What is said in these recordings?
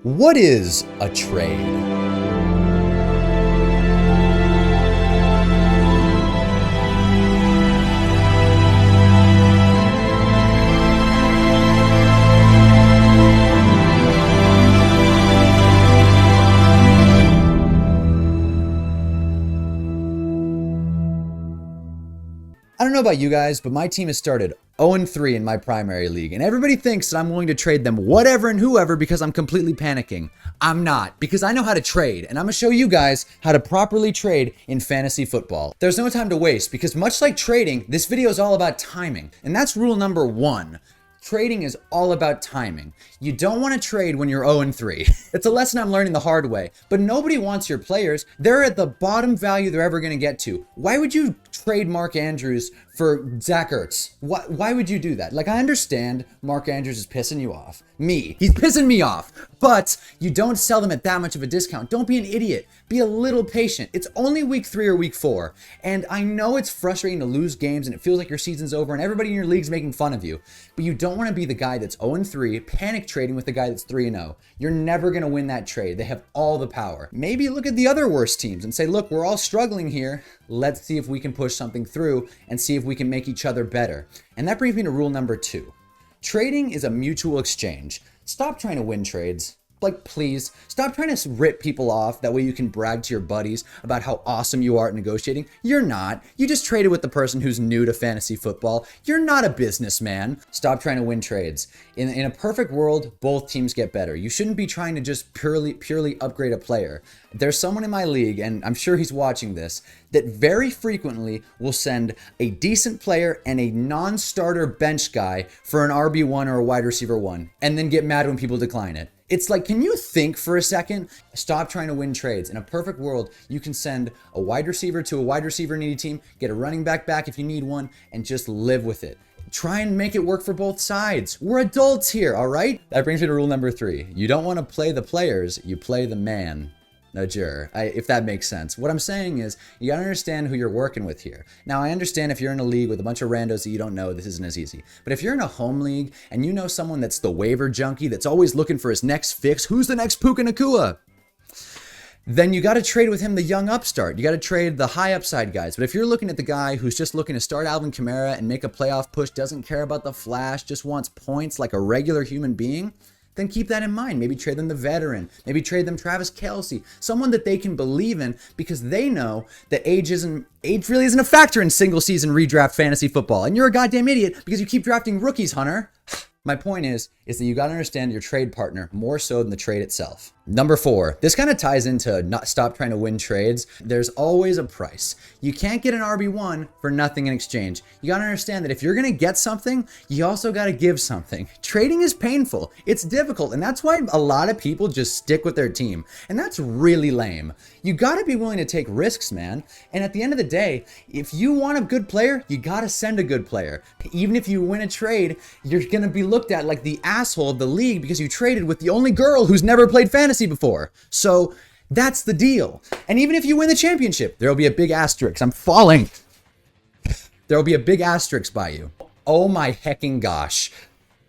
What is a trade? I don't know about you guys, but my team has started 0-3 in my primary league, and everybody thinks that I'm willing to trade them whatever and whoever because I'm completely panicking. I'm not, because I know how to trade, and I'm gonna show you guys how to properly trade in fantasy football. There's no time to waste, because much like trading, this video is all about timing, and that's rule number 1. Trading is all about timing. You don't want to trade when you're 0-3. It's a lesson I'm learning the hard way. But nobody wants your players. They're at the bottom value they're ever going to get to. Why would you trade Mark Andrews for Zach Ertz? Why would you do that? Like, I understand Mark Andrews is pissing you off. He's pissing me off. But you don't sell them at that much of a discount. Don't be an idiot. Be a little patient. It's only week 3 or week 4. And I know it's frustrating to lose games and it feels like your season's over and everybody in your league's making fun of you. But you don't want to be the guy that's 0-3, panic trading with the guy that's 3-0. You're never going to win that trade. They have all the power. Maybe look at the other worst teams and say, look, we're all struggling here. Let's see if we can push something through and see if we can make each other better. And that brings me to rule number 2. Trading is a mutual exchange. Stop trying to win trades. Like, please, stop trying to rip people off. That way you can brag to your buddies about how awesome you are at negotiating. You're not. You just traded with the person who's new to fantasy football. You're not a businessman. Stop trying to win trades. In a perfect world, both teams get better. You shouldn't be trying to just purely upgrade a player. There's someone in my league, and I'm sure he's watching this, that very frequently will send a decent player and a non-starter bench guy for an RB1 or a wide receiver 1, and then get mad when people decline it. It's like, can you think for a second? Stop trying to win trades. In a perfect world, you can send a wide receiver to a wide receiver needy team, get a running back if you need one, and just live with it. Try and make it work for both sides. We're adults here, all right? That brings me to rule number 3. You don't want to play the players, you play the man. No, sure, if that makes sense. What I'm saying is, you gotta understand who you're working with here. Now, I understand if you're in a league with a bunch of randos that you don't know, this isn't as easy. But if you're in a home league and you know someone that's the waiver junkie, that's always looking for his next fix, who's the next Puka Nacua? Then you gotta trade with him the young upstart. You gotta trade the high upside guys. But if you're looking at the guy who's just looking to start Alvin Kamara and make a playoff push, doesn't care about the flash, just wants points like a regular human being, then keep that in mind. Maybe trade them the veteran. Maybe trade them Travis Kelce. Someone that they can believe in because they know that age really isn't a factor in single season redraft fantasy football. And you're a goddamn idiot because you keep drafting rookies, Hunter. My point is that you gotta understand your trade partner more so than the trade itself. Number 4, this kind of ties into not stop trying to win trades. There's always a price. You can't get an RB1 for nothing in exchange. You gotta understand that if you're gonna get something, you also gotta give something. Trading is painful. It's difficult, and that's why a lot of people just stick with their team. And that's really lame. You gotta be willing to take risks, man. And at the end of the day, if you want a good player, you gotta send a good player. Even if you win a trade, you're gonna be looked at like the asshole of the league because you traded with the only girl who's never played fantasy before. So that's the deal. And even if you win the championship, there'll be a big asterisk. I'm falling. There'll be a big asterisk by you. Oh my hecking gosh.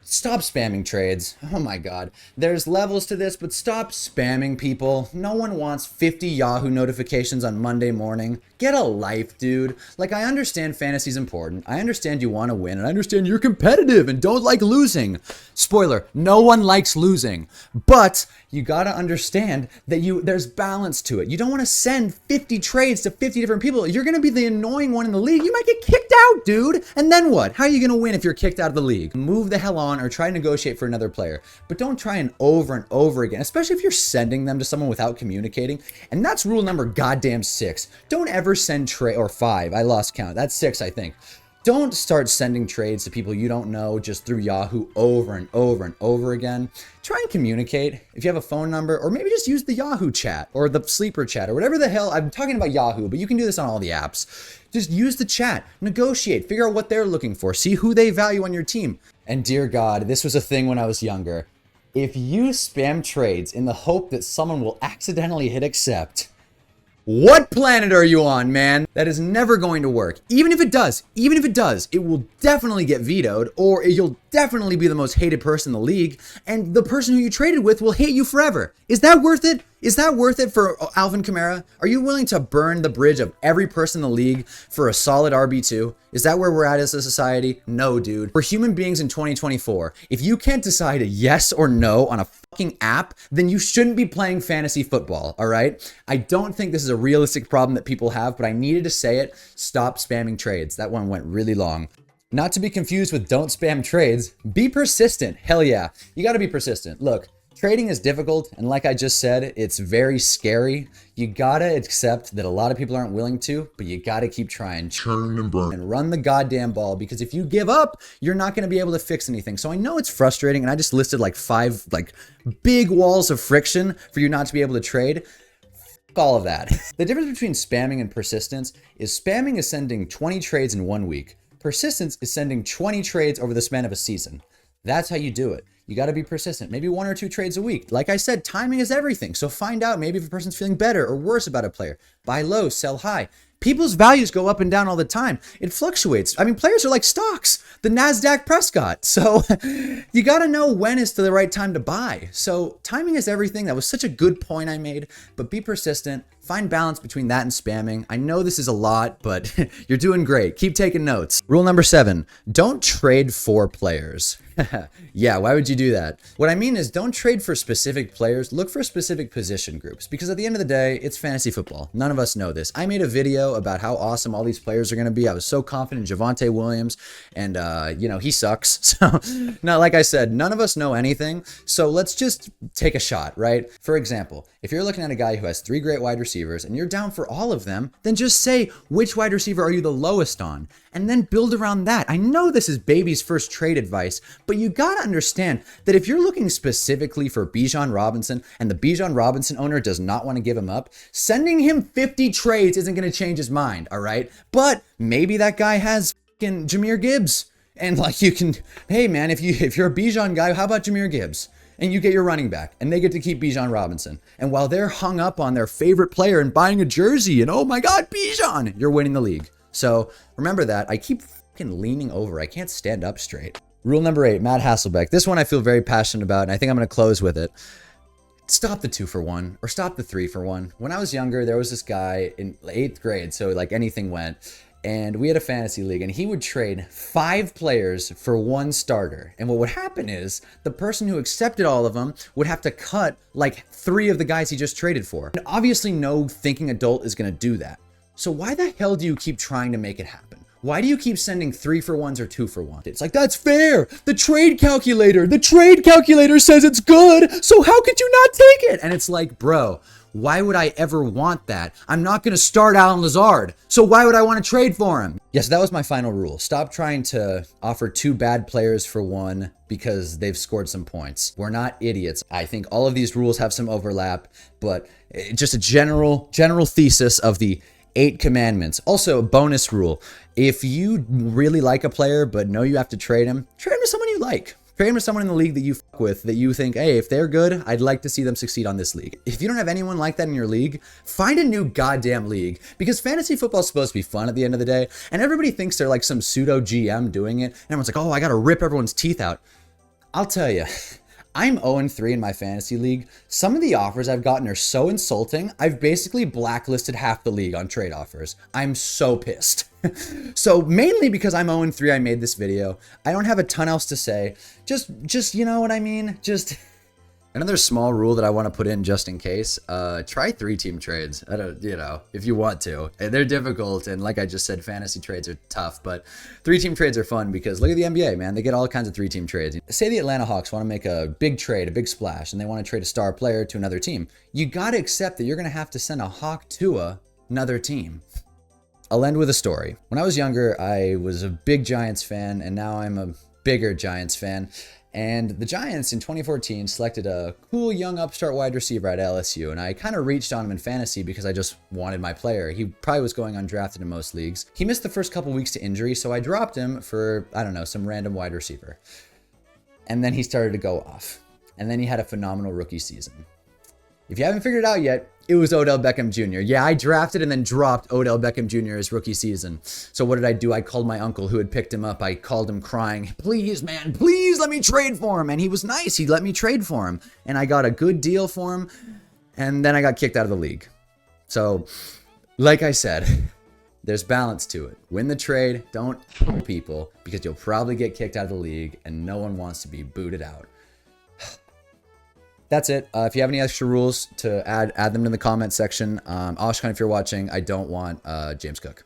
Stop spamming trades. Oh my God. There's levels to this, but stop spamming people. No one wants 50 Yahoo notifications on Monday morning. Get a life, dude. Like, I understand fantasy's important. I understand you want to win, and I understand you're competitive and don't like losing. Spoiler, no one likes losing. But you gotta understand that there's balance to it. You don't want to send 50 trades to 50 different people. You're gonna be the annoying one in the league. You might get kicked out, dude. And then what? How are you gonna win if you're kicked out of the league? Move the hell on or try to negotiate for another player. But don't try and over again, especially if you're sending them to someone without communicating. And that's rule number goddamn 6. Don't ever send trade, or 5. I lost count. That's 6, I think. Don't start sending trades to people you don't know just through Yahoo over and over again. Try and communicate. If you have a phone number, or maybe just use the Yahoo chat or the sleeper chat or whatever the hell. I'm talking about Yahoo, but you can do this on all the apps. Just use the chat, negotiate, figure out what they're looking for, see who they value on your team. And dear God, this was a thing when I was younger. If you spam trades in the hope that someone will accidentally hit accept, what planet are you on, man? That is never going to work. Even if it does, it will definitely get vetoed, or you'll definitely be the most hated person in the league, and the person who you traded with will hate you forever. Is that worth it? Is that worth it for Alvin Kamara? Are you willing to burn the bridge of every person in the league for a solid RB2? Is that where we're at as a society? No, dude. We're human beings in 2024. If you can't decide a yes or no on a fucking app, then you shouldn't be playing fantasy football, all right? I don't think this is a realistic problem that people have, but I needed to say it. Stop spamming trades. That one went really long. Not to be confused with don't spam trades. Be persistent. Hell yeah. You got to be persistent. Look, trading is difficult, and like I just said, it's very scary. You gotta accept that a lot of people aren't willing to, but you gotta keep trying. Churn and burn. And run the goddamn ball, because if you give up, you're not gonna be able to fix anything. So I know it's frustrating, and I just listed like 5 big walls of friction for you not to be able to trade. All of that. The difference between spamming and persistence is spamming is sending 20 trades in 1 week. Persistence is sending 20 trades over the span of a season. That's how you do it. You got to be persistent. Maybe 1 or 2 trades a week. Like I said, timing is everything. So find out maybe if a person's feeling better or worse about a player. Buy low, sell high. People's values go up and down all the time. It fluctuates. I mean, players are like stocks, the NASDAQ Prescott. So you got to know when is the right time to buy. So timing is everything. That was such a good point I made, but be persistent. Find balance between that and spamming. I know this is a lot, but you're doing great. Keep taking notes. Rule number 7, don't trade for players. Yeah, why would you do that? What I mean is don't trade for specific players. Look for specific position groups, because at the end of the day, it's fantasy football. None of us know this. I made a video about how awesome all these players are going to be. I was so confident in Javonte Williams, and he sucks. So no, like I said, none of us know anything. So let's just take a shot, right? For example, if you're looking at a guy who has 3 great wide receivers and you're down for all of them, then just say which wide receiver are you the lowest on, and then build around that. I know this is baby's first trade advice, but you gotta understand that if you're looking specifically for Bijan Robinson and the Bijan Robinson owner does not want to give him up, sending him 50 trades isn't gonna change his mind, all right? But maybe that guy has fucking Jahmyr Gibbs, and you can, hey man, if you're a Bijan guy, how about Jahmyr Gibbs? And you get your running back, and they get to keep Bijan Robinson. And while they're hung up on their favorite player and buying a jersey, and oh my God, Bijan, you're winning the league. So remember that. I keep fucking leaning over. I can't stand up straight. Rule number 8, Matt Hasselbeck. This one I feel very passionate about, and I think I'm going to close with it. Stop the 2 for 1, or stop the 3 for 1. When I was younger, there was this guy in 8th grade, so anything went. And we had a fantasy league, and he would trade 5 players for 1 starter. And what would happen is the person who accepted all of them would have to cut 3 of the guys he just traded for. And obviously no thinking adult is going to do that. So why the hell do you keep trying to make it happen? Why do you keep sending 3 for 1s or 2 for 1? It's like, that's fair. The trade calculator says it's good. So how could you not take it? And it's like, bro, why would I ever want that? I'm not going to start Allen Lazard. So why would I want to trade for him? Yes, that was my final rule. Stop trying to offer 2 bad players for 1 because they've scored some points. We're not idiots. I think all of these rules have some overlap, but just a general thesis of the 8 commandments. Also, bonus rule. If you really like a player but know you have to trade him to someone you like. Trade him to someone in the league that you fuck with, that you think, hey, if they're good, I'd like to see them succeed on this league. If you don't have anyone like that in your league, find a new goddamn league, because fantasy football is supposed to be fun at the end of the day, and everybody thinks they're like some pseudo GM doing it, and everyone's like, oh, I gotta rip everyone's teeth out. I'll tell you, I'm 0-3 in my fantasy league. Some of the offers I've gotten are so insulting, I've basically blacklisted half the league on trade offers. I'm so pissed. So mainly because I'm 0-3, I made this video. I don't have a ton else to say. Just you know what I mean? Just another small rule that I want to put in just in case. Try 3-team trades. I don't, if you want to. They're difficult, and like I just said, fantasy trades are tough, but 3-team trades are fun because look at the NBA, man. They get all kinds of 3-team trades. Say the Atlanta Hawks want to make a big trade, a big splash, and they want to trade a star player to another team. You got to accept that you're going to have to send a Hawk to another team. I'll end with a story. When I was younger, I was a big Giants fan, and now I'm a bigger Giants fan. And the Giants in 2014 selected a cool young upstart wide receiver at LSU, and I kind of reached on him in fantasy because I just wanted my player. He probably was going undrafted in most leagues. He missed the first couple weeks to injury, so I dropped him for, I don't know, some random wide receiver. And then he started to go off. And then he had a phenomenal rookie season. If you haven't figured it out yet, It was Odell Beckham Jr. Yeah, I drafted and then dropped Odell Beckham Jr. his rookie season. So what did I do? I called my uncle who had picked him up. I called him crying, please, man, please let me trade for him. And he was nice. He let me trade for him. And I got a good deal for him. And then I got kicked out of the league. So, like I said, there's balance to it. Win the trade. Don't help people because you'll probably get kicked out of the league and no one wants to be booted out. That's it. If you have any extra rules to add them in the comment section. Oshkan, if you're watching, I don't want James Cook.